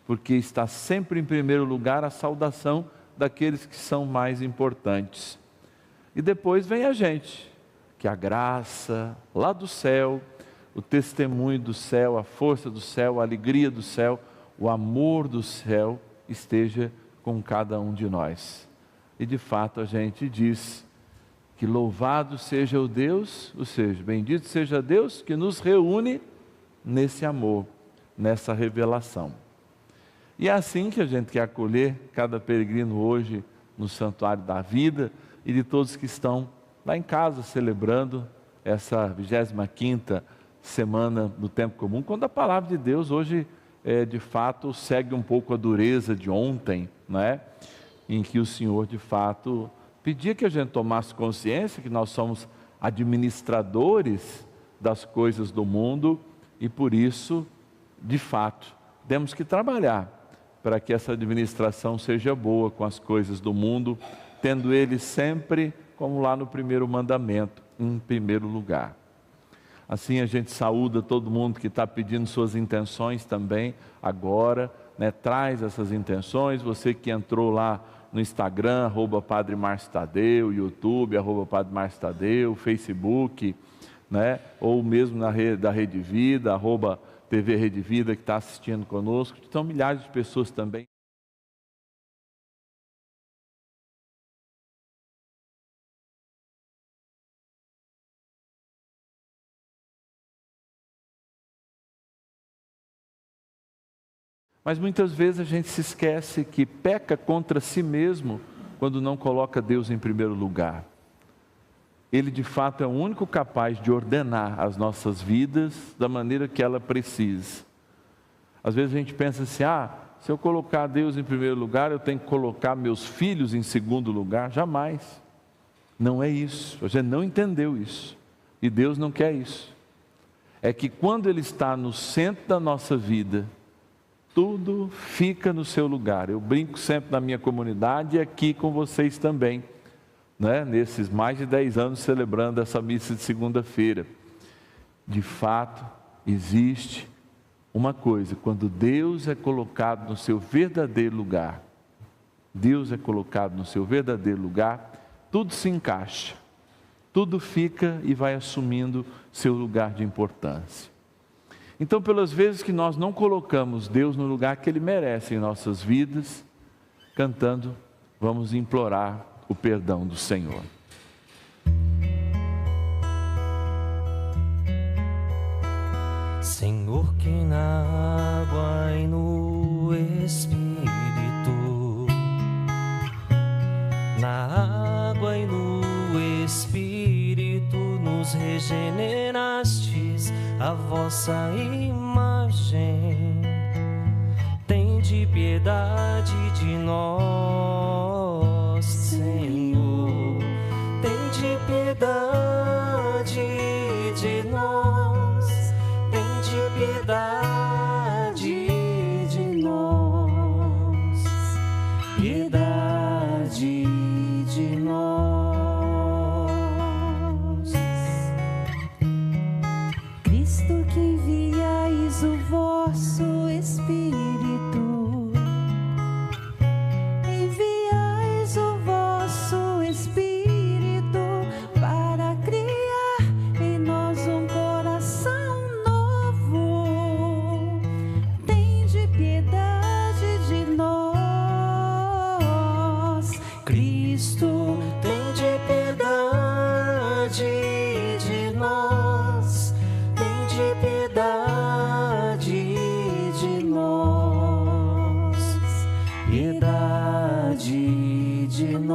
porque está sempre em primeiro lugar a saudação daqueles que são mais importantes. E depois vem a gente, que a graça lá do céu, o testemunho do céu, a força do céu, a alegria do céu, o amor do céu esteja com cada um de nós. E de fato a gente diz que louvado seja o Deus, ou seja, bendito seja Deus que nos reúne nesse amor, nessa revelação. E é assim que a gente quer acolher cada peregrino hoje no Santuário da Vida e de todos que estão lá em casa celebrando essa 25ª semana do tempo comum, quando a palavra de Deus hoje de fato segue um pouco a dureza de ontem, não é? Em que o Senhor de fato pedia que a gente tomasse consciência que nós somos administradores das coisas do mundo e por isso, de fato, temos que trabalhar para que essa administração seja boa com as coisas do mundo, tendo ele sempre, como lá no primeiro mandamento, em primeiro lugar. Assim a gente saúda todo mundo que está pedindo suas intenções também agora, né? Traz essas intenções, você que entrou lá no Instagram, @Padre Márcio Tadeu, YouTube, @Padre Márcio Tadeu, Facebook, né? Ou mesmo da Rede Vida, @TV Rede Vida, que está assistindo conosco, estão milhares de pessoas também. Mas muitas vezes a gente se esquece que peca contra si mesmo quando não coloca Deus em primeiro lugar. Ele de fato é o único capaz de ordenar as nossas vidas da maneira que ela precisa. Às vezes a gente pensa assim, se eu colocar Deus em primeiro lugar, eu tenho que colocar meus filhos em segundo lugar. Jamais. Não é isso. A gente não entendeu isso. E Deus não quer isso. É que quando Ele está no centro da nossa vida, tudo fica no seu lugar. Eu brinco sempre na minha comunidade e aqui com vocês também, né? Nesses mais de 10 anos celebrando essa missa de segunda-feira. De fato, existe uma coisa, quando Deus é colocado no seu verdadeiro lugar, Deus é colocado no seu verdadeiro lugar, tudo se encaixa, tudo fica e vai assumindo seu lugar de importância. Então, pelas vezes que nós não colocamos Deus no lugar que Ele merece em nossas vidas, cantando, vamos implorar o perdão do Senhor. Senhor, que na água e no Espírito, na água e no Espírito nos regenerastes a vossa imagem. Tende piedade de nós, Senhor. Tende piedade de nós. Tende piedade de nós. Piedade de nós. Cristo, que enviais o vosso Espírito, enviais o vosso Espírito para criar em nós um coração novo. Tende piedade de nós, Cristo, tende piedade de nós. Tende piedade de nós. Piedade de nós.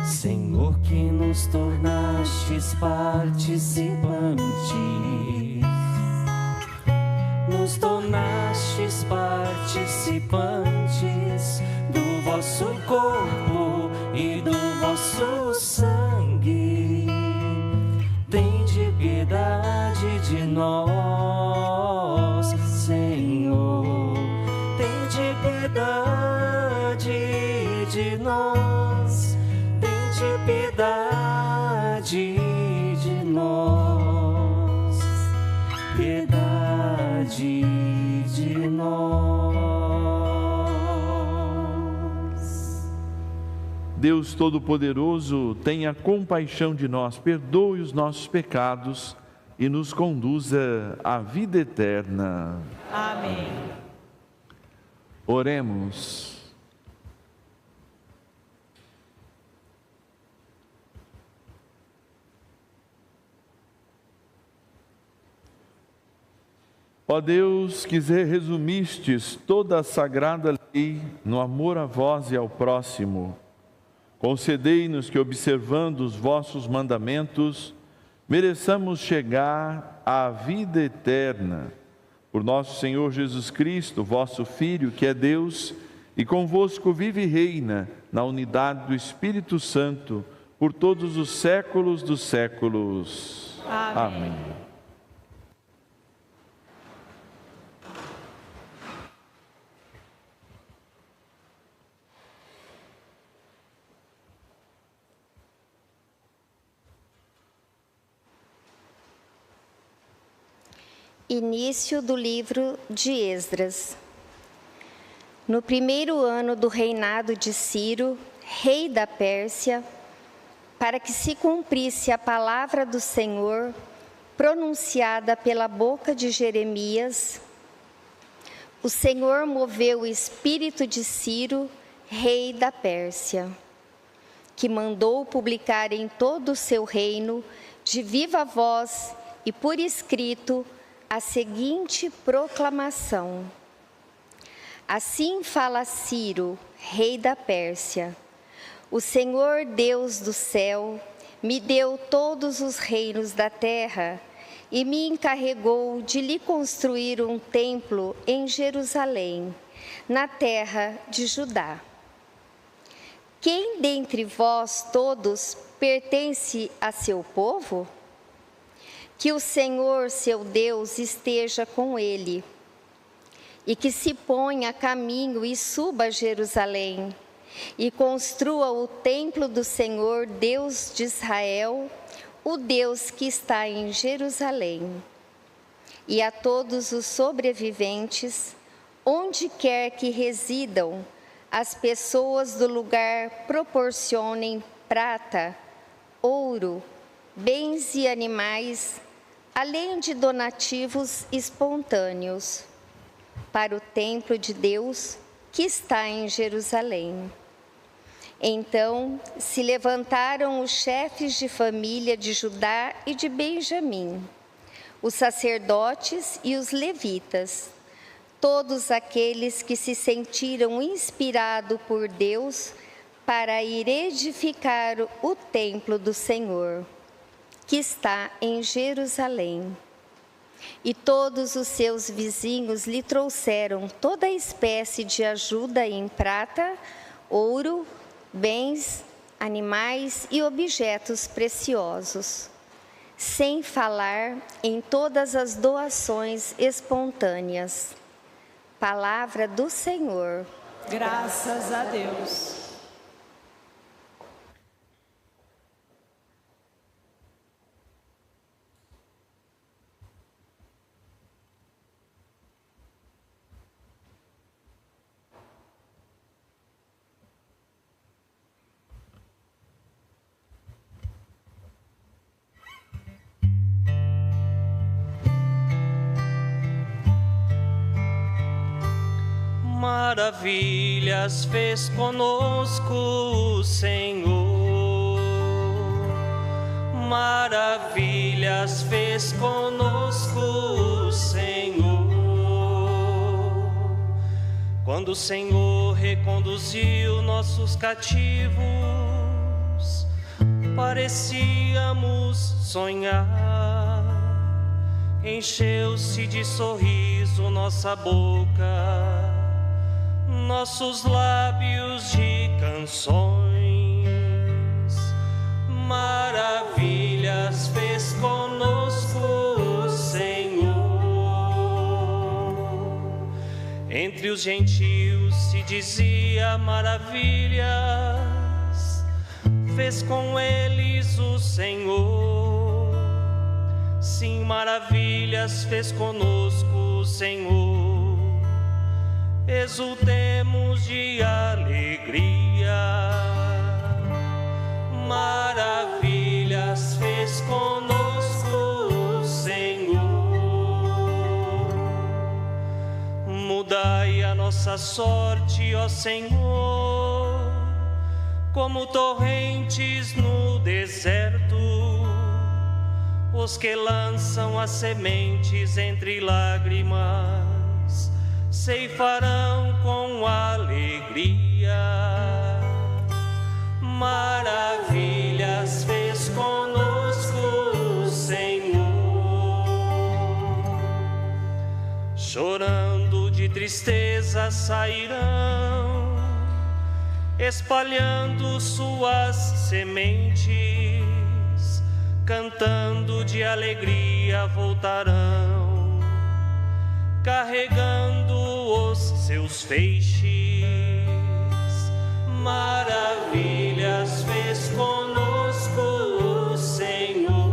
Senhor, que nos tornastes participantes, nos tornastes participantes do vosso corpo e do vosso sangue. Tende piedade de nós, Senhor. Tende piedade de nós. Tende piedade de nós. piedade de nós. Deus Todo-Poderoso, tenha compaixão de nós, perdoe os nossos pecados e nos conduza à vida eterna. Amém. Oremos. Ó Deus, que resumistes toda a sagrada lei no amor a vós e ao próximo, concedei-nos que, observando os vossos mandamentos, mereçamos chegar à vida eterna. Por nosso Senhor Jesus Cristo, vosso Filho, que é Deus, e convosco vive e reina na unidade do Espírito Santo, por todos os séculos dos séculos. Amém. Amém. Início do livro de Esdras. No primeiro ano do reinado de Ciro, rei da Pérsia, para que se cumprisse a palavra do Senhor, pronunciada pela boca de Jeremias, o Senhor moveu o espírito de Ciro, rei da Pérsia, que mandou publicar em todo o seu reino, de viva voz e por escrito, a seguinte proclamação: Assim fala Ciro, rei da Pérsia: O Senhor Deus do céu me deu todos os reinos da terra e me encarregou de lhe construir um templo em Jerusalém, na terra de Judá. Quem dentre vós todos pertence a seu povo? Que o Senhor, seu Deus, esteja com ele, e que se ponha a caminho e suba a Jerusalém, e construa o templo do Senhor, Deus de Israel, o Deus que está em Jerusalém. E a todos os sobreviventes, onde quer que residam, as pessoas do lugar proporcionem prata, ouro, bens e animais, além de donativos espontâneos, para o templo de Deus que está em Jerusalém. Então se levantaram os chefes de família de Judá e de Benjamim, os sacerdotes e os levitas, todos aqueles que se sentiram inspirados por Deus para ir edificar o templo do Senhor, que está em Jerusalém. E todos os seus vizinhos lhe trouxeram toda espécie de ajuda em prata, ouro, bens, animais e objetos preciosos, sem falar em todas as doações espontâneas. Palavra do Senhor. Graças a Deus. Maravilhas fez conosco o Senhor, maravilhas fez conosco o Senhor. Quando o Senhor reconduziu nossos cativos, parecíamos sonhar. Encheu-se de sorriso nossa boca, nossos lábios de canções. Maravilhas fez conosco o Senhor. Entre os gentios se dizia maravilhas, fez com eles o Senhor. Sim, maravilhas fez conosco o Senhor. Exultemos de alegria. Maravilhas fez conosco o Senhor. Mudai a nossa sorte, ó Senhor, como torrentes no deserto. Os que lançam as sementes entre lágrimas ceifarão com alegria. Maravilhas fez conosco o Senhor. Chorando de tristeza sairão, espalhando suas sementes. Cantando de alegria voltarão, carregando os seus feixes. Maravilhas fez conosco o Senhor.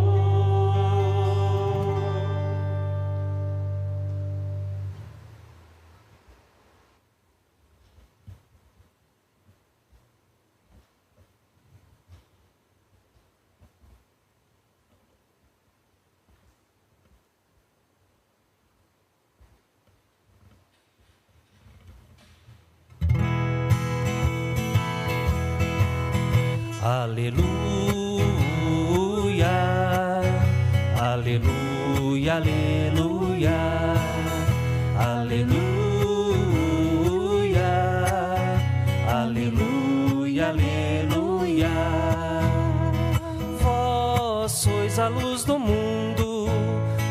Aleluia, aleluia, aleluia, aleluia, aleluia, aleluia. Vós sois a luz do mundo,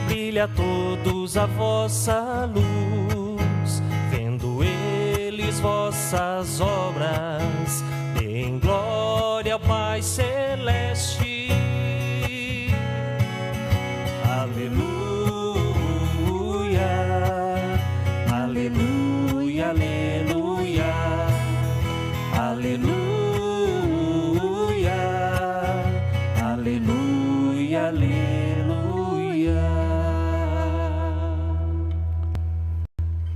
brilha a todos a vossa luz. Vendo eles vossas obras, deem glória ao Pai Celeste. Aleluia, aleluia, aleluia, aleluia, aleluia, aleluia.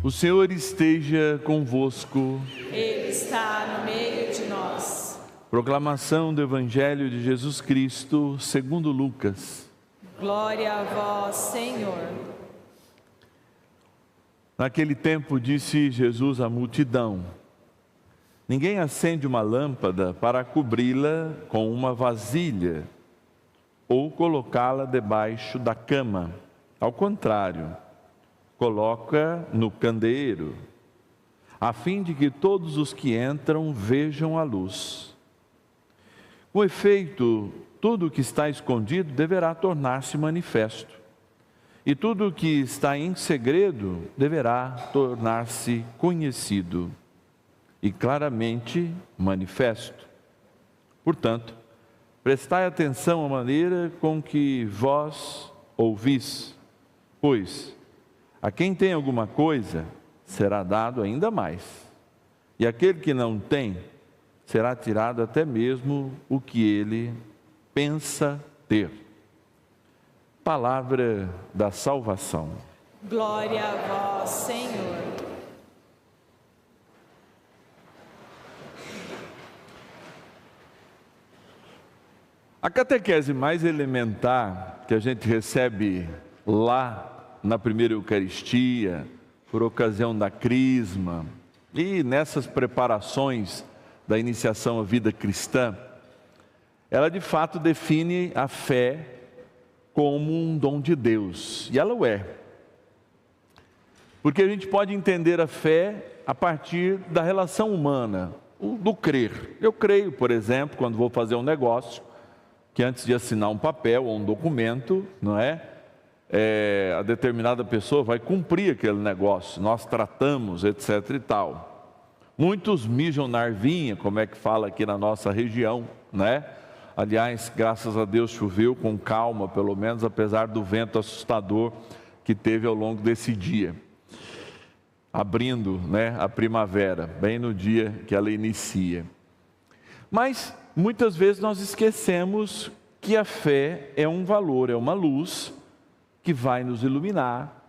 O Senhor esteja convosco. Ele está no meio de nós. Proclamação do Evangelho de Jesus Cristo, segundo Lucas. Glória a vós, Senhor. Naquele tempo disse Jesus à multidão: ninguém acende uma lâmpada para cobri-la com uma vasilha ou colocá-la debaixo da cama. Ao contrário, coloca no candeeiro, a fim de que todos os que entram vejam a luz. Com efeito, tudo o que está escondido deverá tornar-se manifesto, e tudo o que está em segredo deverá tornar-se conhecido e claramente manifesto. Portanto, prestai atenção à maneira com que vós ouvis, pois a quem tem alguma coisa será dado ainda mais, e aquele que não tem será tirado até mesmo o que ele pensa ter. Palavra da salvação. Glória a vós, Senhor. A catequese mais elementar que a gente recebe lá na primeira Eucaristia, por ocasião da Crisma, e nessas preparações da iniciação à vida cristã, ela de fato define a fé como um dom de Deus, e ela o é. Porque a gente pode entender a fé a partir da relação humana, do crer. Eu creio, por exemplo, quando vou fazer um negócio, que antes de assinar um papel ou um documento, não é? A determinada pessoa vai cumprir aquele negócio, nós tratamos, etc e tal. Muitos mijam na arvinha, como é que fala aqui na nossa região, né? Aliás, graças a Deus choveu com calma, pelo menos, apesar do vento assustador que teve ao longo desse dia, abrindo, né, a primavera, bem no dia que ela inicia. Mas muitas vezes nós esquecemos que a fé é um valor, é uma luz que vai nos iluminar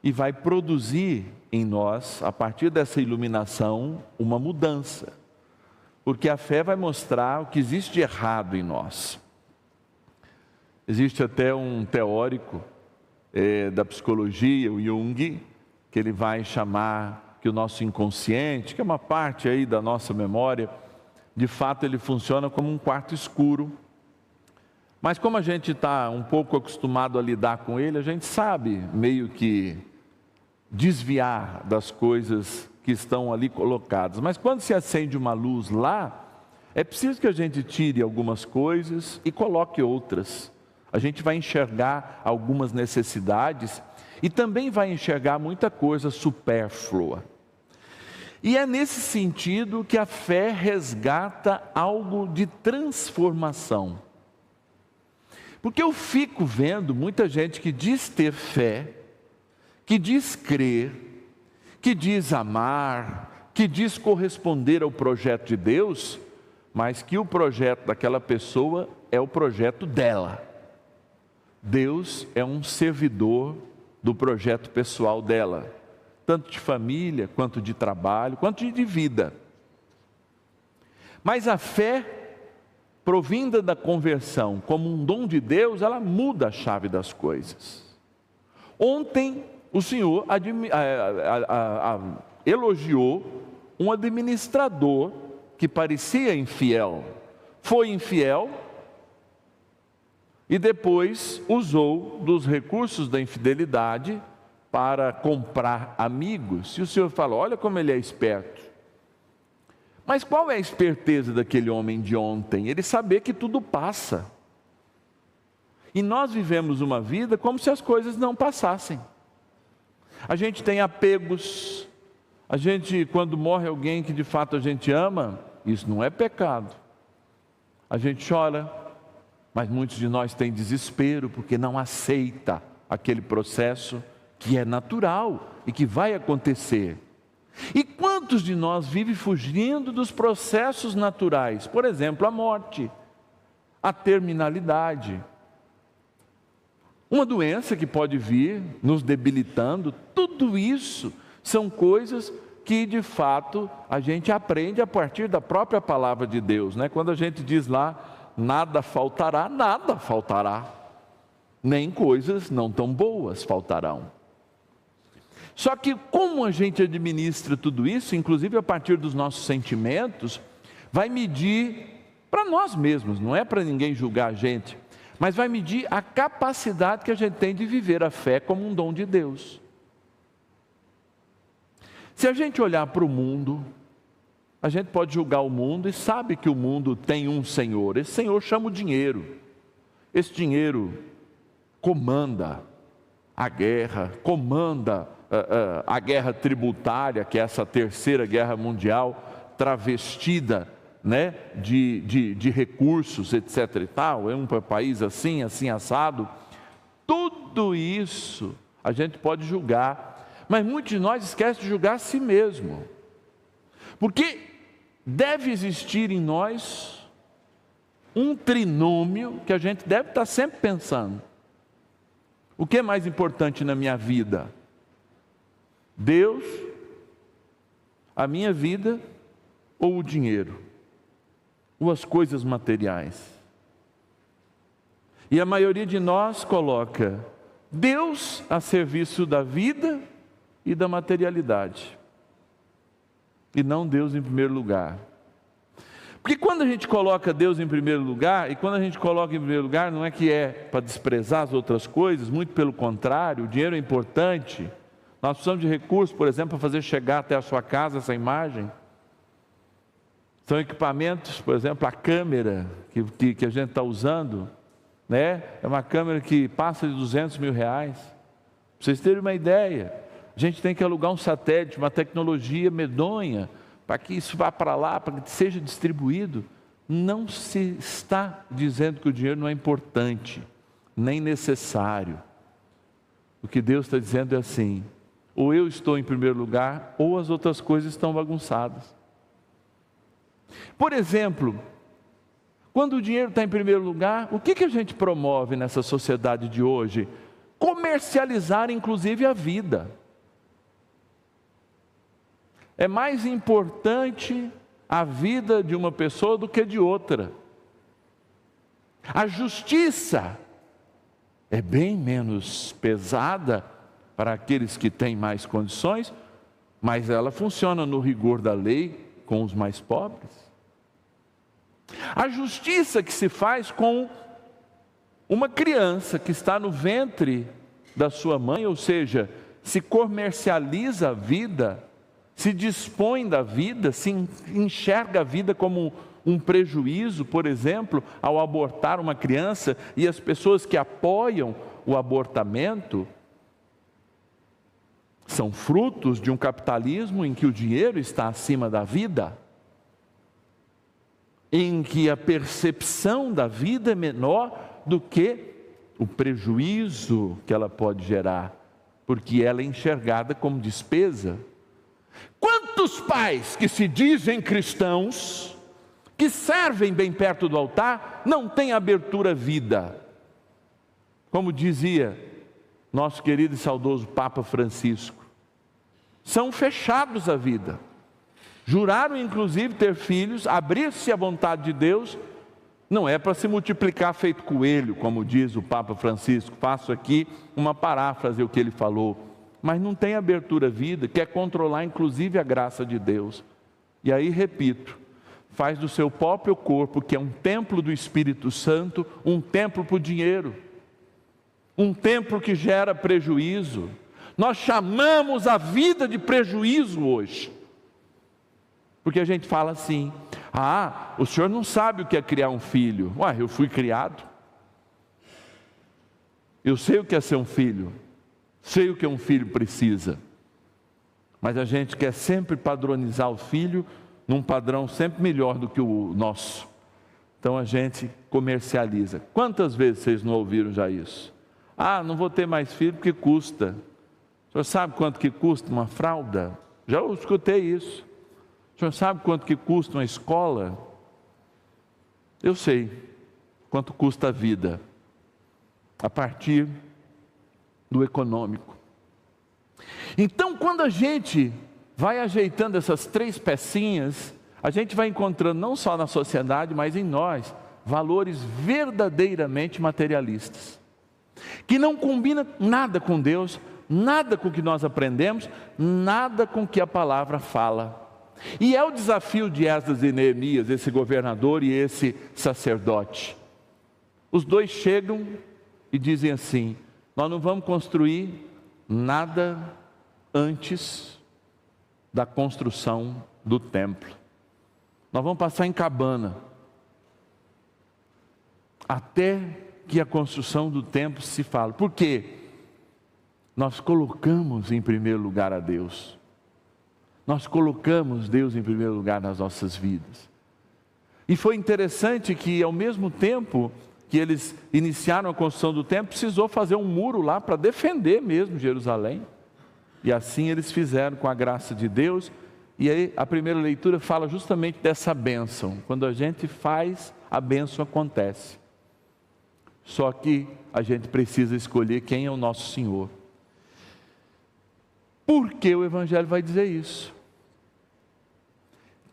e vai produzir em nós, a partir dessa iluminação, uma mudança. Porque a fé vai mostrar o que existe de errado em nós. Existe até um teórico da psicologia, o Jung, que ele vai chamar que o nosso inconsciente, que é uma parte aí da nossa memória, de fato ele funciona como um quarto escuro. Mas como a gente está um pouco acostumado a lidar com ele, a gente sabe meio que desviar das coisas que estão ali colocadas. Mas quando se acende uma luz lá, é preciso que a gente tire algumas coisas e coloque outras. A gente vai enxergar algumas necessidades e também vai enxergar muita coisa supérflua. E é nesse sentido que a fé resgata algo de transformação. Porque eu fico vendo muita gente que diz ter fé, que diz crer, que diz amar, que diz corresponder ao projeto de Deus, mas que o projeto daquela pessoa é o projeto dela. Deus é um servidor do projeto pessoal dela, tanto de família, quanto de trabalho, quanto de vida. Mas a fé, provinda da conversão como um dom de Deus, ela muda a chave das coisas. Ontem o Senhor elogiou um administrador que parecia infiel. Foi infiel e depois usou dos recursos da infidelidade para comprar amigos. E o Senhor falou: olha como ele é esperto. Mas qual é a esperteza daquele homem de ontem? Ele saber que tudo passa. E nós vivemos uma vida como se as coisas não passassem. A gente tem apegos. A gente, quando morre alguém que de fato a gente ama, isso não é pecado. A gente chora, mas muitos de nós têm desespero porque não aceita aquele processo que é natural e que vai acontecer. E quantos de nós vivem fugindo dos processos naturais? Por exemplo, a morte, a terminalidade, uma doença que pode vir nos debilitando. Tudo isso são coisas que de fato a gente aprende a partir da própria palavra de Deus, né? Quando a gente diz lá, nada faltará, nem coisas não tão boas faltarão. Só que como a gente administra tudo isso, inclusive a partir dos nossos sentimentos, vai medir para nós mesmos, não é para ninguém julgar a gente, mas vai medir a capacidade que a gente tem de viver a fé como um dom de Deus. Se a gente olhar para o mundo, a gente pode julgar o mundo e sabe que o mundo tem um Senhor. Esse Senhor chama o dinheiro. Esse dinheiro comanda a guerra, comanda a guerra tributária, que é essa terceira guerra mundial, travestida, né, de recursos, etc. e tal, é um país assim, assim assado. Tudo isso a gente pode julgar, mas muitos de nós esquecem de julgar a si mesmo, porque deve existir em nós um trinômio que a gente deve estar sempre pensando: o que é mais importante na minha vida? Deus, a minha vida ou o dinheiro? Ou as coisas materiais? E a maioria de nós coloca Deus a serviço da vida e da materialidade, e não Deus em primeiro lugar. Porque quando a gente coloca Deus em primeiro lugar, e quando a gente coloca em primeiro lugar, não é que é para desprezar as outras coisas, muito pelo contrário, o dinheiro é importante. Nós precisamos de recursos, por exemplo, para fazer chegar até a sua casa essa imagem. São equipamentos, por exemplo, a câmera que a gente está usando, né? É uma câmera que passa de R$200 mil. Para vocês terem uma ideia, a gente tem que alugar um satélite, uma tecnologia medonha, para que isso vá para lá, para que seja distribuído. Não se está dizendo que o dinheiro não é importante, nem necessário. O que Deus está dizendo é assim: ou eu estou em primeiro lugar, ou as outras coisas estão bagunçadas. Por exemplo, quando o dinheiro está em primeiro lugar, o que a gente promove nessa sociedade de hoje? comercializar inclusive a vida. É mais importante a vida de uma pessoa do que de outra. A justiça é bem menos pesada para aqueles que têm mais condições, mas ela funciona no rigor da lei com os mais pobres. A justiça que se faz com uma criança que está no ventre da sua mãe, ou seja, se comercializa a vida, se dispõe da vida, se enxerga a vida como um prejuízo, por exemplo, ao abortar uma criança, e as pessoas que apoiam o abortamento são frutos de um capitalismo em que o dinheiro está acima da vida, em que a percepção da vida é menor do que o prejuízo que ela pode gerar, porque ela é enxergada como despesa. Quantos pais que se dizem cristãos, que servem bem perto do altar, não têm abertura à vida? Como dizia nosso querido e saudoso Papa Francisco, são fechados à vida. Juraram inclusive ter filhos, abrir-se à vontade de Deus, não é para se multiplicar feito coelho, como diz o Papa Francisco. Faço aqui uma paráfrase do que ele falou. Mas não tem abertura à vida, quer controlar inclusive a graça de Deus. E aí, repito, faz do seu próprio corpo, que é um templo do Espírito Santo, um templo para o dinheiro, um templo que gera prejuízo. Nós chamamos a vida de prejuízo hoje, porque a gente fala assim: ah, o senhor não sabe o que é criar um filho. Ué, eu fui criado, eu sei o que é ser um filho, sei o que um filho precisa, mas a gente quer sempre padronizar o filho num padrão sempre melhor do que o nosso. Então a gente comercializa. Quantas vezes vocês não ouviram já isso? Ah, não vou ter mais filho porque custa. O senhor sabe quanto que custa uma fralda? Já escutei isso. O senhor sabe quanto que custa uma escola? Eu sei quanto custa a vida, a partir do econômico. Então, quando a gente vai ajeitando essas três pecinhas, a gente vai encontrando não só na sociedade, mas em nós, valores verdadeiramente materialistas, que não combinam nada com Deus, nada com o que nós aprendemos, nada com o que a palavra fala. E é o desafio de Esdras e Neemias, esse governador e esse sacerdote. Os dois chegam e dizem assim: nós não vamos construir nada antes da construção do templo. Nós vamos passar em cabana até que a construção do templo se fale. Por quê? Nós colocamos em primeiro lugar a Deus. Nós colocamos Deus em primeiro lugar nas nossas vidas. E foi interessante que, ao mesmo tempo que eles iniciaram a construção do templo, precisou fazer um muro lá para defender mesmo Jerusalém. E assim eles fizeram com a graça de Deus. E aí a primeira leitura fala justamente dessa bênção. Quando a gente faz, a bênção acontece. Só que a gente precisa escolher quem é o nosso Senhor. Por que o Evangelho vai dizer isso?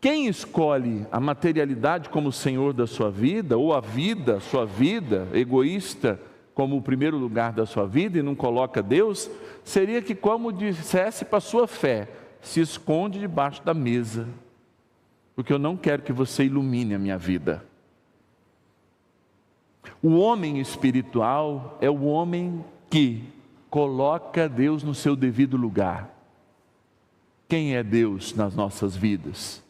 Quem escolhe a materialidade como Senhor da sua vida, ou a vida, sua vida egoísta, como o primeiro lugar da sua vida e não coloca Deus, seria que, como dissesse para a sua fé, se esconde debaixo da mesa, porque eu não quero que você ilumine a minha vida. O homem espiritual é o homem que coloca Deus no seu devido lugar. Quem é Deus nas nossas vidas?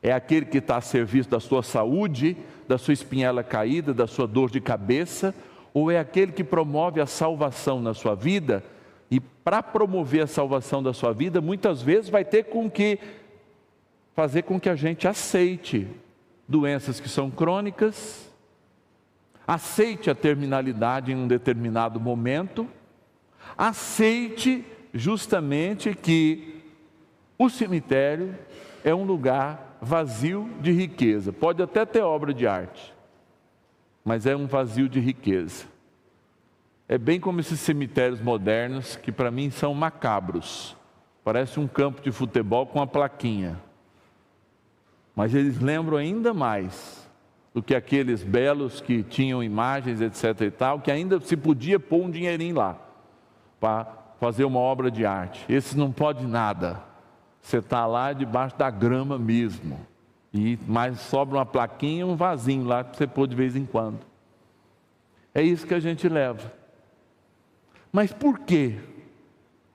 É aquele que está a serviço da sua saúde, da sua espinhela caída, da sua dor de cabeça, ou é aquele que promove a salvação na sua vida? E para promover a salvação da sua vida, muitas vezes vai ter que fazer com que a gente aceite doenças que são crônicas, aceite a terminalidade em um determinado momento, aceite justamente que o cemitério é um lugar vazio de riqueza. Pode até ter obra de arte, mas é um vazio de riqueza. é bem como esses cemitérios modernos, que para mim são macabros. Parece um campo de futebol com uma plaquinha. Mas eles lembram ainda mais do que aqueles belos que tinham imagens, etc. e tal, que ainda se podia pôr um dinheirinho lá, para fazer uma obra de arte. Esses não pode nada. Você está lá debaixo da grama mesmo. Mas sobra uma plaquinha e um vasinho lá para você pôr de vez em quando. É isso que a gente leva. Mas por que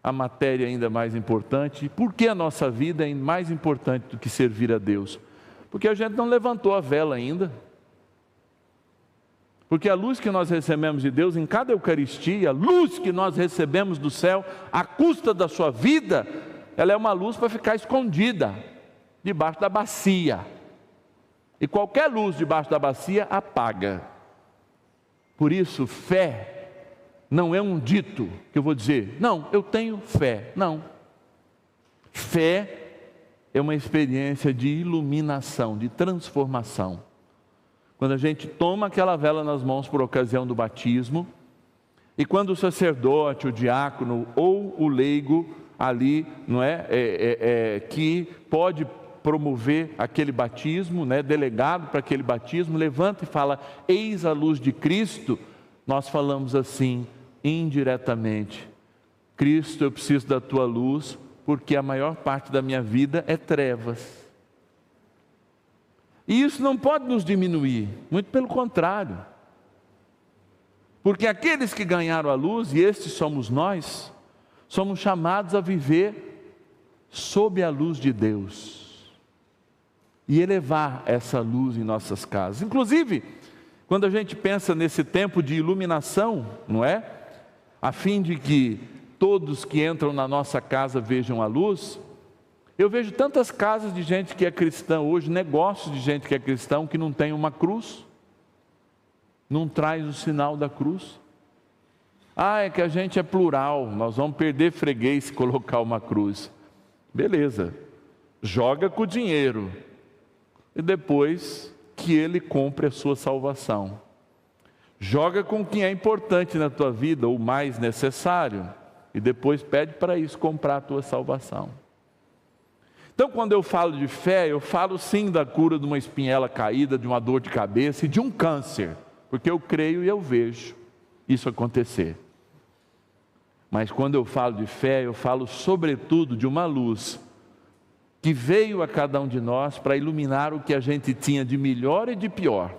a matéria é ainda mais importante? Por que a nossa vida é mais importante do que servir a Deus? Porque a gente não levantou a vela ainda. Porque a luz que nós recebemos de Deus em cada Eucaristia, a luz que nós recebemos do céu, à custa da sua vida, ela é uma luz para ficar escondida, debaixo da bacia. E qualquer luz debaixo da bacia apaga. Por isso, fé não é um dito que eu vou dizer, não, eu tenho fé. Não. Fé é uma experiência de iluminação, de transformação. Quando a gente toma aquela vela nas mãos por ocasião do batismo, e quando o sacerdote, o diácono ou o leigo ali, não é, que pode promover aquele batismo, né, delegado para aquele batismo, levanta e fala, eis a luz de Cristo, nós falamos assim, indiretamente, Cristo, eu preciso da tua luz, porque a maior parte da minha vida é trevas. E isso não pode nos diminuir, muito pelo contrário. Porque aqueles que ganharam a luz, e estes somos nós, somos chamados a viver sob a luz de Deus. E elevar essa luz em nossas casas. Inclusive, quando a gente pensa nesse tempo de iluminação, não é? A fim de que todos que entram na nossa casa vejam a luz. Eu vejo tantas casas de gente que é cristã hoje, negócios de gente que é cristão, que não tem uma cruz, não traz o sinal da cruz. É que a gente é plural, nós vamos perder freguês se colocar uma cruz. Beleza, joga com o dinheiro, e depois que ele compre a sua salvação. Joga com quem é importante na tua vida, ou mais necessário, e depois pede para isso comprar a tua salvação. Então, quando eu falo de fé, eu falo sim da cura de uma espinhela caída, de uma dor de cabeça e de um câncer, porque eu creio e eu vejo isso acontecer. Mas quando eu falo de fé, eu falo sobretudo de uma luz que veio a cada um de nós para iluminar o que a gente tinha de melhor e de pior,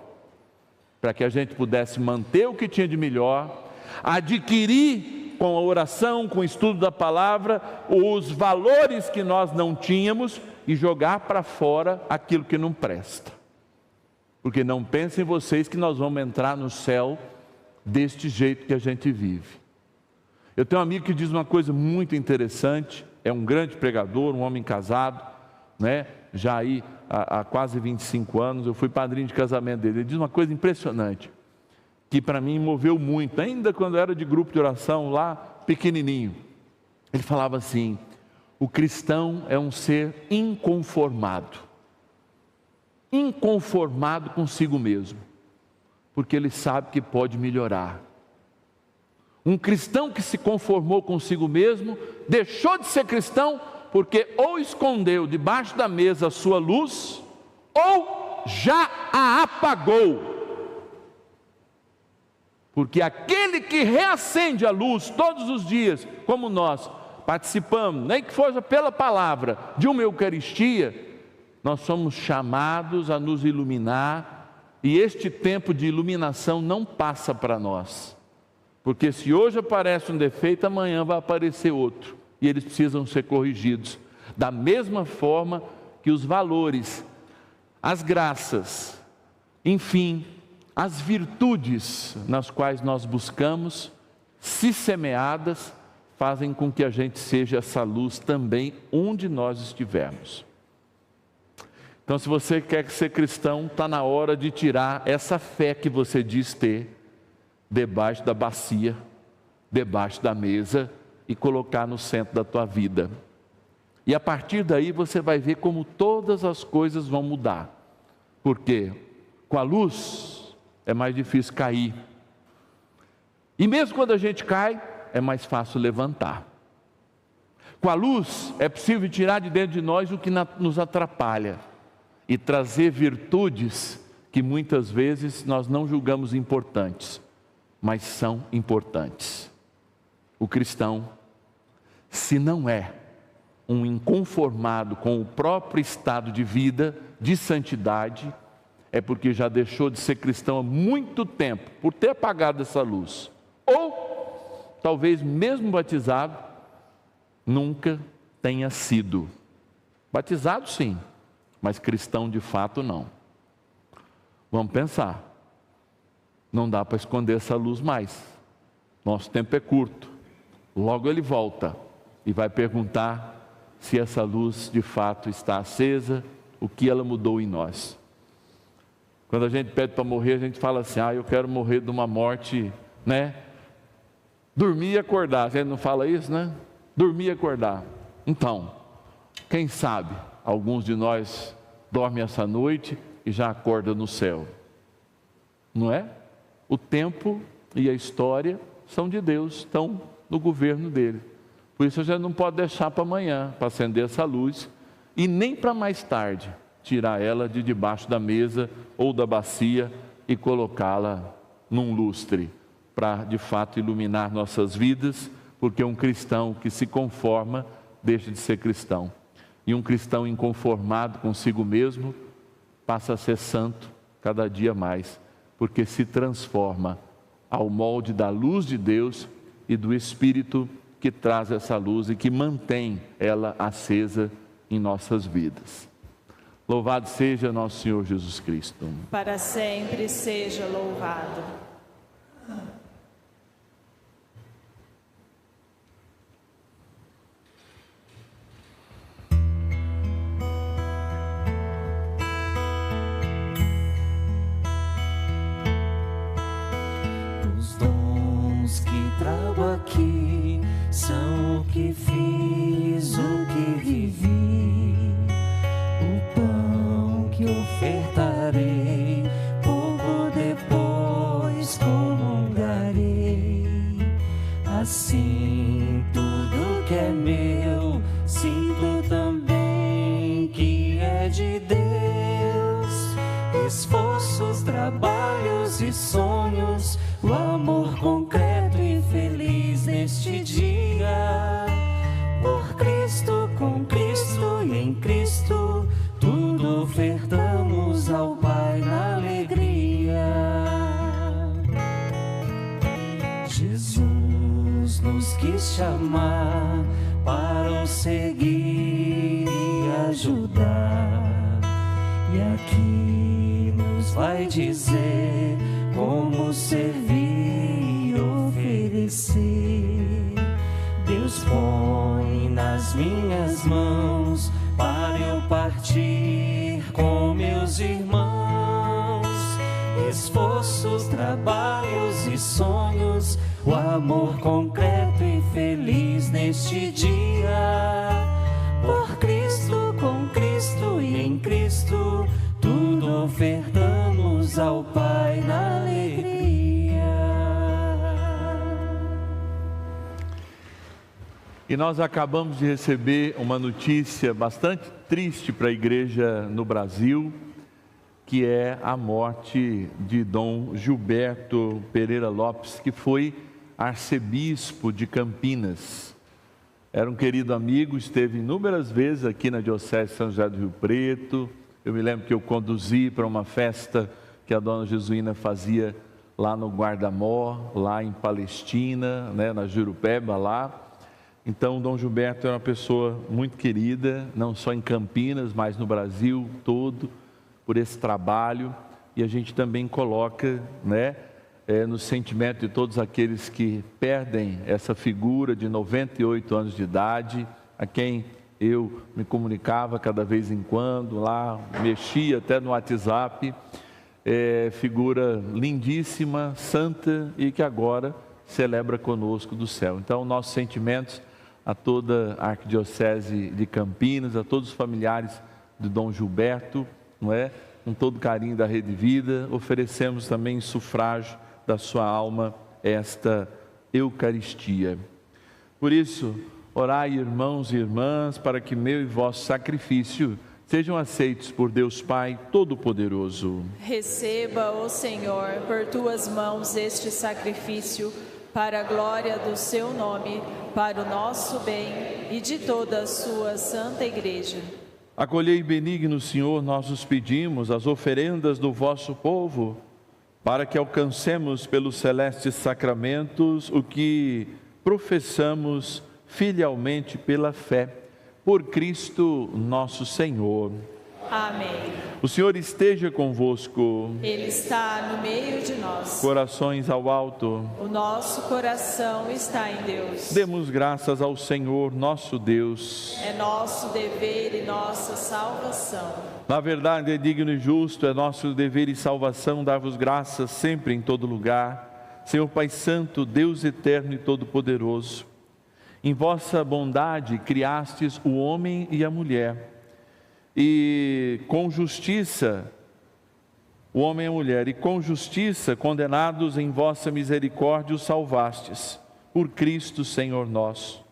para que a gente pudesse manter o que tinha de melhor, adquirir com a oração, com o estudo da palavra, os valores que nós não tínhamos e jogar para fora aquilo que não presta. Porque não pensem vocês que nós vamos entrar no céu deste jeito que a gente vive. Eu tenho um amigo que diz uma coisa muito interessante, é um grande pregador, um homem casado, né? Já aí há quase 25 anos, eu fui padrinho de casamento dele. Ele diz uma coisa impressionante, que para mim moveu muito, ainda quando eu era de grupo de oração lá, pequenininho. Ele falava assim, o cristão é um ser inconformado consigo mesmo, porque ele sabe que pode melhorar. Um cristão que se conformou consigo mesmo, deixou de ser cristão, porque ou escondeu debaixo da mesa a sua luz, ou já a apagou. Porque aquele que reacende a luz todos os dias, como nós participamos, nem que fosse pela palavra, de uma Eucaristia, nós somos chamados a nos iluminar, e este tempo de iluminação não passa para nós. Porque se hoje aparece um defeito, amanhã vai aparecer outro, e eles precisam ser corrigidos. Da mesma forma que os valores, as graças, enfim, as virtudes nas quais nós buscamos, se semeadas, fazem com que a gente seja essa luz também onde nós estivermos. Então, se você quer ser cristão, está na hora de tirar essa fé que você diz ter, debaixo da bacia, debaixo da mesa, e colocar no centro da tua vida. E a partir daí você vai ver como todas as coisas vão mudar. Porque com a luz é mais difícil cair. E mesmo quando a gente cai, é mais fácil levantar. Com a luz, é possível tirar de dentro de nós o que nos atrapalha e trazer virtudes que muitas vezes nós não julgamos importantes, mas são importantes. O cristão, se não é um inconformado com o próprio estado de vida, de santidade, é porque já deixou de ser cristão há muito tempo, por ter apagado essa luz. Ou, talvez mesmo batizado, nunca tenha sido. Batizado sim, mas cristão de fato não. Vamos pensar. Não dá para esconder essa luz mais. Nosso tempo é curto. Logo ele volta e vai perguntar se essa luz de fato está acesa, o que ela mudou em nós. Quando a gente pede para morrer, a gente fala assim: eu quero morrer de uma morte, dormir e acordar. A gente não fala isso, né? Dormir e acordar. Então, quem sabe alguns de nós dormem essa noite e já acorda no céu, não é? O tempo e a história são de Deus, estão no governo dele. Por isso a gente não pode deixar para amanhã, para acender essa luz, e nem para mais tarde tirar ela de debaixo da mesa ou da bacia e colocá-la num lustre, para de fato iluminar nossas vidas, porque um cristão que se conforma deixa de ser cristão, e um cristão inconformado consigo mesmo passa a ser santo cada dia mais, porque se transforma ao molde da luz de Deus e do Espírito que traz essa luz e que mantém ela acesa em nossas vidas. Louvado seja nosso Senhor Jesus Cristo. Para sempre seja louvado. Trago aqui são o que fiz, o que vivi, o pão que ofertarei, pouco depois comungarei. Assim tudo que é meu, sinto também que é de Deus. Esforços, trabalhos e sonhos, o amor concreto e feliz neste dia. Por Cristo, com Cristo e em Cristo, tudo ofertamos ao Pai na alegria. Jesus nos quis chamar para o seguir e ajudar, e aqui nos vai dizer como servir e oferecer. Deus põe nas minhas mãos para eu partir com meus irmãos. Esforços, trabalhos e sonhos, o amor concreto e feliz neste dia. Por Cristo, com Cristo e em Cristo, tudo ofertamos ao Pai na alegria. E nós acabamos de receber uma notícia bastante triste para a igreja no Brasil, que é a morte de Dom Gilberto Pereira Lopes, que foi arcebispo de Campinas. Era um querido amigo, esteve inúmeras vezes aqui na Diocese de São José do Rio Preto. Eu me lembro que eu conduzi para uma festa que a dona Jesuína fazia lá no Guarda-Mó, lá em Palestina, na Jurupeba lá. Então, Dom Gilberto é uma pessoa muito querida, não só em Campinas, mas no Brasil todo, por esse trabalho. E a gente também coloca, no sentimento de todos aqueles que perdem essa figura de 98 anos de idade, a quem eu me comunicava cada vez em quando, lá, mexia até no WhatsApp, figura lindíssima, santa e que agora celebra conosco do céu. Então, nossos sentimentos a toda a Arquidiocese de Campinas, a todos os familiares de Dom Gilberto, com todo carinho da Rede Vida, oferecemos também em sufrágio da sua alma esta Eucaristia. Por isso, orai, irmãos e irmãs, para que meu e vosso sacrifício sejam aceitos por Deus Pai Todo-Poderoso. Receba, ó Senhor, por tuas mãos este sacrifício, para a glória do seu nome, para o nosso bem e de toda a sua santa Igreja. Acolhei, benigno Senhor, nós os pedimos, as oferendas do vosso povo, para que alcancemos pelos celestes sacramentos o que professamos filialmente pela fé. Por Cristo nosso Senhor. Amém. O Senhor esteja convosco. Ele está no meio de nós. Corações ao alto. O nosso coração está em Deus. Demos graças ao Senhor nosso Deus. É nosso dever e nossa salvação. Na verdade, é digno e justo, é nosso dever e salvação dar-vos graças sempre em todo lugar. Senhor Pai Santo, Deus eterno e todo-poderoso. Em vossa bondade criastes o homem e a mulher, e com justiça, o homem e a mulher, e com justiça, condenados em vossa misericórdia, os salvastes, por Cristo Senhor nosso.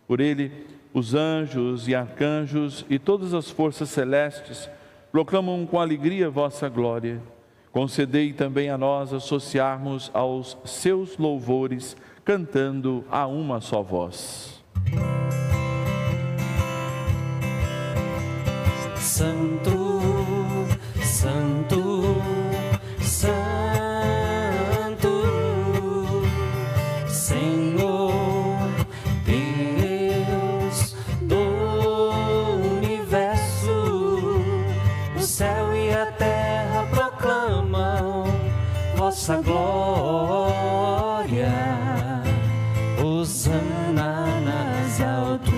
Por ele, os anjos e arcanjos e todas as forças celestes proclamam com alegria vossa glória. Concedei também a nós associarmos aos seus louvores, cantando a uma só voz. Santo, Santo, Santo, Senhor, Deus do universo, o céu e a terra proclamam vossa glória. Hosana nas alturas.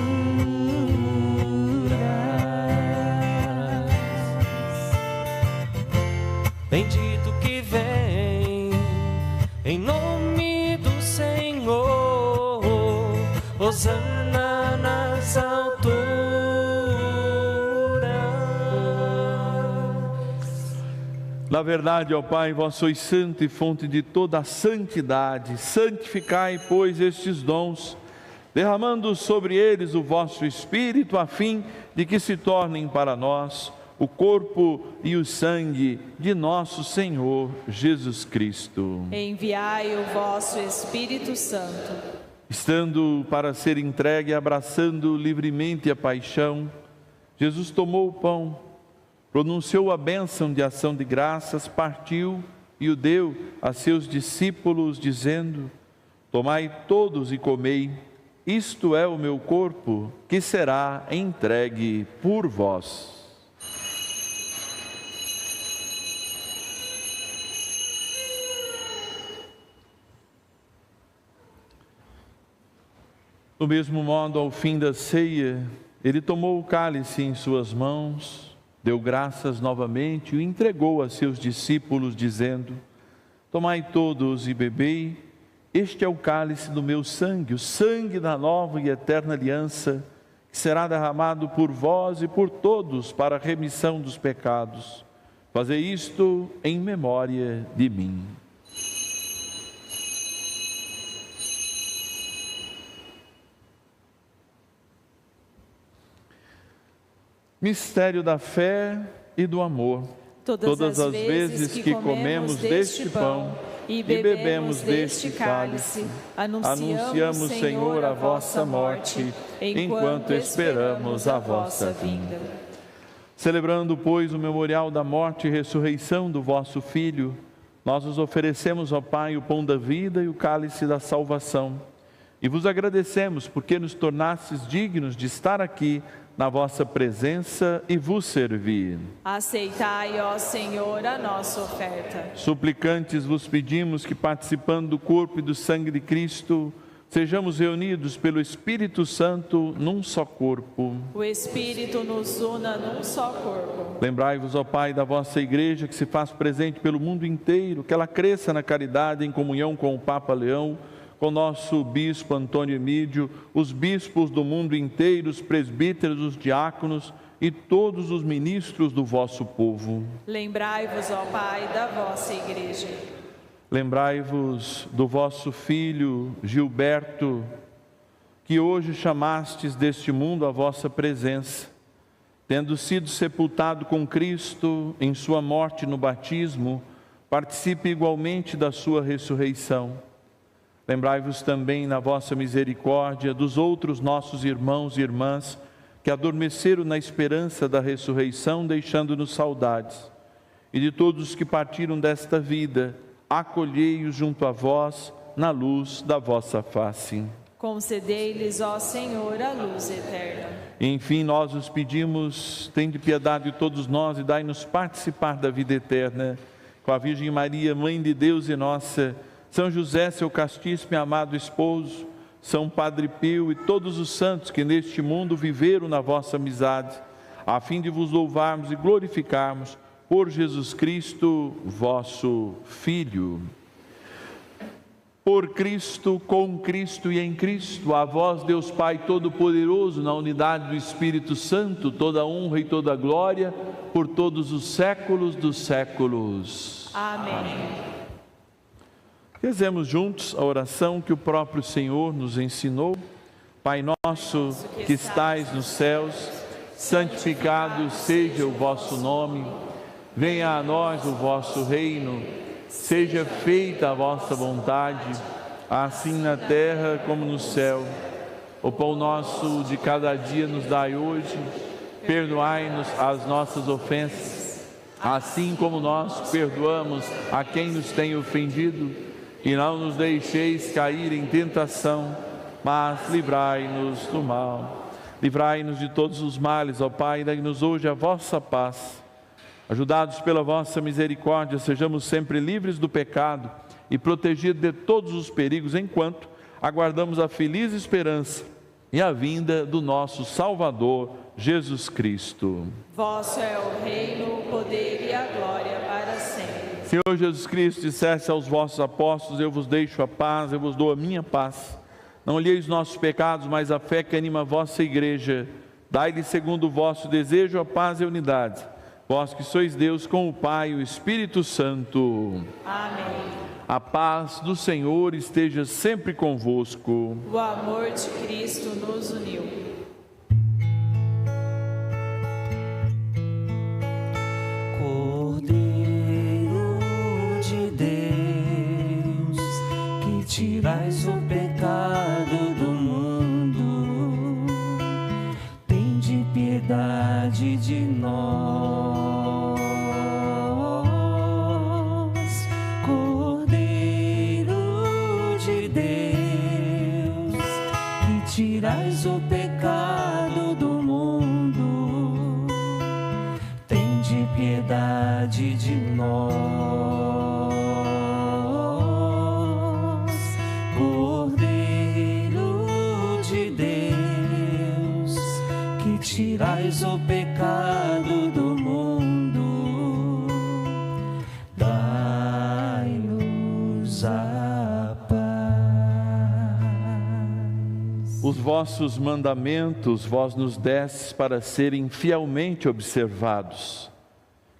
Bendito que vem em nome do Senhor. Hosana nas alturas. Na verdade, ó Pai, vós sois santo e fonte de toda a santidade. Santificai, pois, estes dons, derramando sobre eles o vosso Espírito, a fim de que se tornem para nós o corpo e o sangue de nosso Senhor Jesus Cristo. Enviai o vosso Espírito Santo. Estando para ser entregue, abraçando livremente a paixão, Jesus tomou o pão, pronunciou a bênção de ação de graças, partiu e o deu a seus discípulos, dizendo: tomai todos e comei, isto é o meu corpo, que será entregue por vós. Do mesmo modo, ao fim da ceia, ele tomou o cálice em suas mãos, deu graças novamente e o entregou a seus discípulos, dizendo: tomai todos e bebei, este é o cálice do meu sangue, o sangue da nova e eterna aliança, que será derramado por vós e por todos para a remissão dos pecados. Fazei isto em memória de mim. Mistério da fé e do amor. Todas as vezes que comemos deste pão e bebemos deste cálice, anunciamos, Senhor, a vossa morte, enquanto esperamos a vossa vinda. Celebrando, pois, o memorial da morte e ressurreição do vosso Filho, nós os oferecemos, ó Pai, o pão da vida e o cálice da salvação. E vos agradecemos porque nos tornastes dignos de estar aqui na vossa presença e vos servir. Aceitai, ó Senhor, a nossa oferta. Suplicantes vos pedimos que, participando do corpo e do sangue de Cristo, sejamos reunidos pelo Espírito Santo num só corpo. O Espírito nos una num só corpo. Lembrai-vos, ó Pai, da vossa Igreja que se faz presente pelo mundo inteiro, que ela cresça na caridade em comunhão com o Papa Leão, com nosso bispo Antônio Emídio, os bispos do mundo inteiro, os presbíteros, os diáconos e todos os ministros do vosso povo. Lembrai-vos, ó Pai, da vossa Igreja. Lembrai-vos do vosso filho Gilberto, que hoje chamastes deste mundo à vossa presença, tendo sido sepultado com Cristo em sua morte no batismo, participe igualmente da sua ressurreição. Lembrai-vos também, na vossa misericórdia, dos outros nossos irmãos e irmãs que adormeceram na esperança da ressurreição, deixando-nos saudades, e de todos que partiram desta vida, acolhei-os junto a vós, na luz da vossa face. Concedei-lhes, ó Senhor, a luz eterna. Enfim, nós os pedimos, tende piedade de todos nós e dai-nos participar da vida eterna. Com a Virgem Maria, Mãe de Deus e nossa, São José, seu castíssimo e amado esposo, São Padre Pio e todos os santos que neste mundo viveram na vossa amizade, a fim de vos louvarmos e glorificarmos por Jesus Cristo, vosso Filho. Por Cristo, com Cristo e em Cristo, a vós, Deus Pai Todo-Poderoso, na unidade do Espírito Santo, toda honra e toda glória, por todos os séculos dos séculos. Amém. Rezemos juntos a oração que o próprio Senhor nos ensinou. Pai nosso, que estais nos céus, santificado seja o vosso nome. Venha a nós o vosso reino. Seja feita a vossa vontade, assim na terra como no céu. O pão nosso de cada dia nos dai hoje. Perdoai-nos as nossas ofensas, assim como nós perdoamos a quem nos tem ofendido. E não nos deixeis cair em tentação, mas livrai-nos do mal. Livrai-nos de todos os males, ó Pai, dai-nos hoje a vossa paz. Ajudados pela vossa misericórdia, sejamos sempre livres do pecado e protegidos de todos os perigos, enquanto aguardamos a feliz esperança e a vinda do nosso Salvador, Jesus Cristo. Vosso é o reino, o poder e a glória para sempre. Senhor Jesus Cristo, disseste aos vossos apóstolos: eu vos deixo a paz, eu vos dou a minha paz. Não olheis os nossos pecados, mas a fé que anima a vossa igreja. Dai-lhe segundo o vosso desejo a paz e a unidade. Vós que sois Deus com o Pai e o Espírito Santo. Amém. A paz do Senhor esteja sempre convosco. O amor de Cristo nos uniu. Cordeiro de Deus, que tirais o pecado do mundo, tende piedade de nós. Tirais o pecado do mundo, tende piedade de nós. Cordeiro de Deus, que tirais o pecado do mundo, dai-nos a paz. Os vossos mandamentos vós nos destes para serem fielmente observados.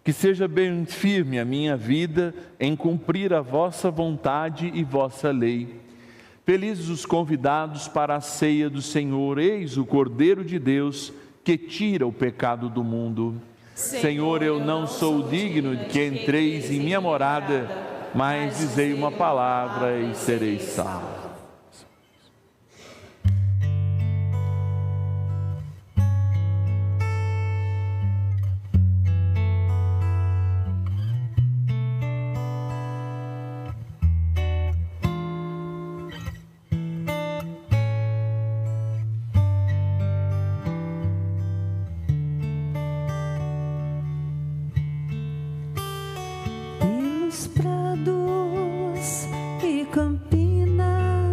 Que seja bem firme a minha vida em cumprir a vossa vontade e vossa lei. Felizes os convidados para a ceia do Senhor. Eis o Cordeiro de Deus que tira o pecado do mundo. Senhor, eu não sou digno de que entreis em minha morada, mas dizei uma palavra e serei salvo. Prados e campinas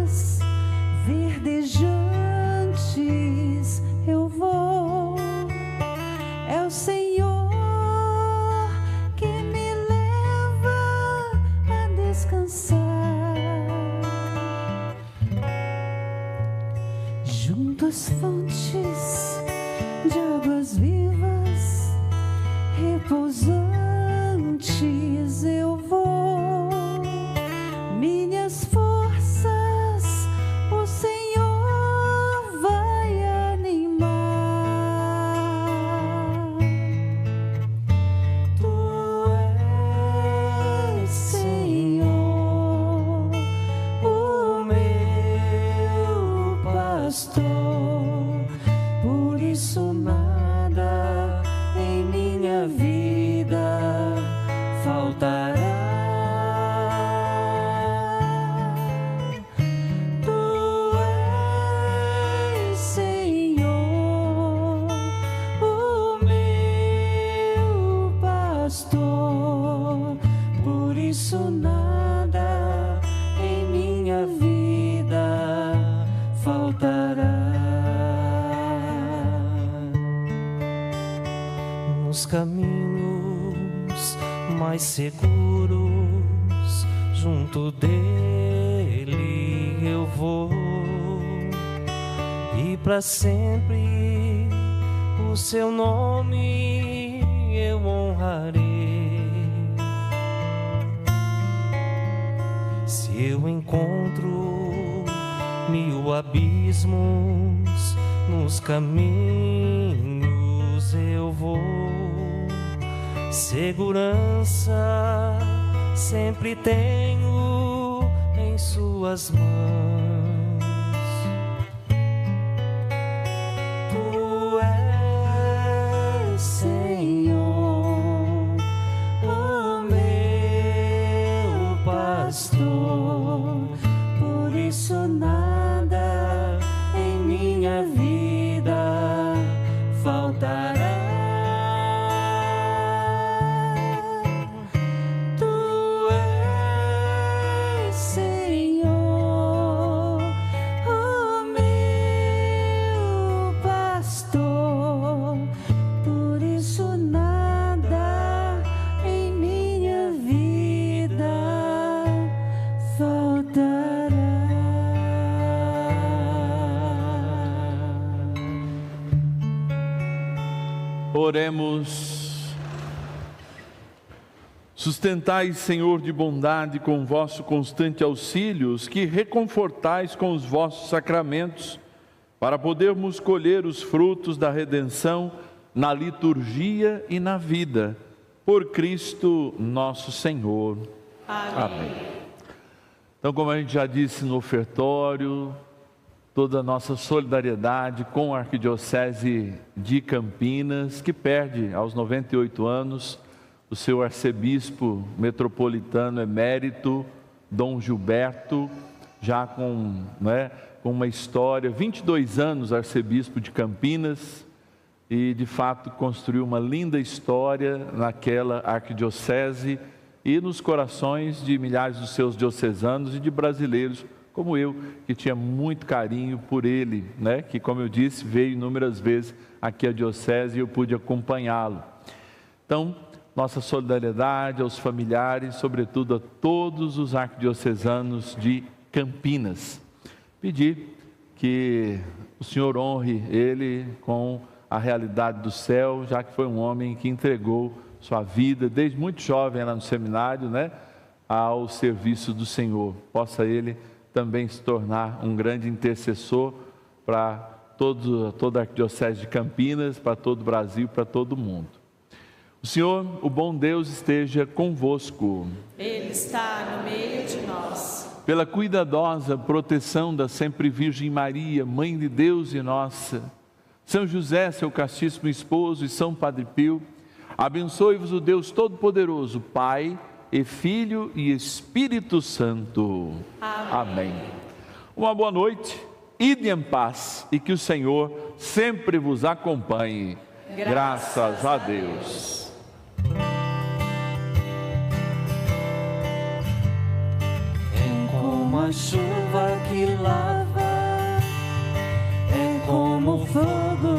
nos caminhos mais seguros, junto dele eu vou, e para sempre o seu nome eu honrarei. Se eu encontro 1000 abismos nos caminhos eu vou, segurança sempre tenho em suas mãos. Tu és, Senhor, o meu pastor, por isso nada em minha vida faltará. Tu és, Senhor, o meu pastor, por isso nada em minha vida faltará. Oremos. Sustentai, Senhor de bondade, com vosso constante auxílio, os que reconfortais com os vossos sacramentos, para podermos colher os frutos da redenção na liturgia e na vida. Por Cristo nosso Senhor. Amém. Então, como a gente já disse no ofertório, toda a nossa solidariedade com a Arquidiocese de Campinas, que perde aos 98 anos o seu arcebispo metropolitano emérito, Dom Gilberto, já com uma história, 22 anos arcebispo de Campinas, e de fato construiu uma linda história naquela arquidiocese e nos corações de milhares dos seus diocesanos e de brasileiros como eu, que tinha muito carinho por ele, que, como eu disse, veio inúmeras vezes aqui à diocese e eu pude acompanhá-lo. Então, nossa solidariedade aos familiares, sobretudo a todos os arquidiocesanos de Campinas. Pedir que o Senhor honre ele com a realidade do céu, já que foi um homem que entregou sua vida, desde muito jovem lá no seminário, ao serviço do Senhor. Possa ele também se tornar um grande intercessor para toda a Arquidiocese de Campinas, para todo o Brasil, para todo o mundo. O Senhor, o bom Deus, esteja convosco. Ele está no meio de nós. Pela cuidadosa proteção da Sempre Virgem Maria, Mãe de Deus e nossa, São José, seu castíssimo esposo, e São Padre Pio, abençoe-vos o Deus Todo-Poderoso, Pai e Filho e Espírito Santo. Amém. Uma boa noite, ide em paz e que o Senhor sempre vos acompanhe. Graças a Deus. É como a chuva que lava, é como o fogo